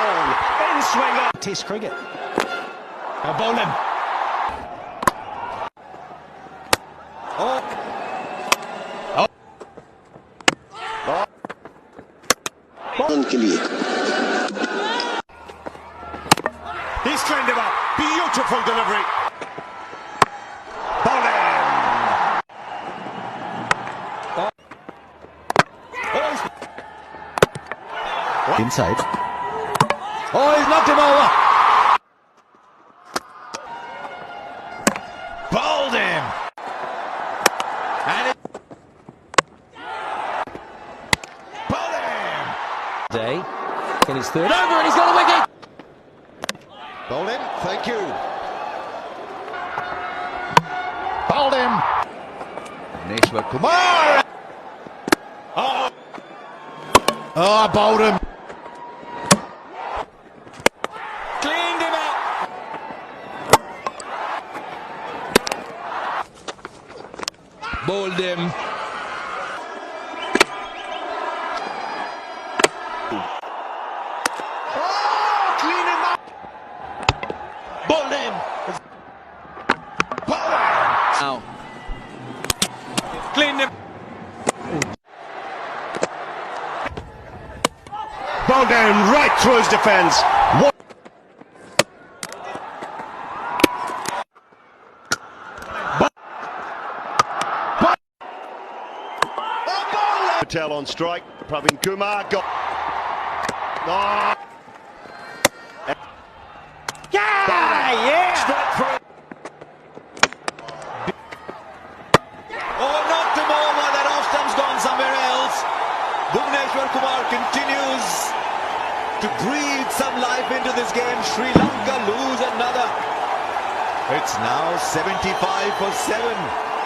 ball. In swinger. Test cricket. Bowling. Oh. के लिए He's trained him up. Beautiful delivery. Bowling. Inside. Oh, he's knocked him over. Bowled him. And it. Bowled him. Day. Get his third over and he's got a wicket. Bowled him. Thank you. Bowled him. Neshwar Kumar. Oh. Oh, bowled him. Cleaned him out. Bowled him. Oh, clean him up. Bowled him. Bowled him. Now. Cleaned him. Ball down right through his defence. Patel on strike. Praveen Kumar got. Oh. Yeah! Straight through. Oh, knocked him over. That off stump's gone somewhere else. Bhuvneshwar Kumar continues to breathe some life into this game. Sri Lanka lose another. It's now 75 for 7.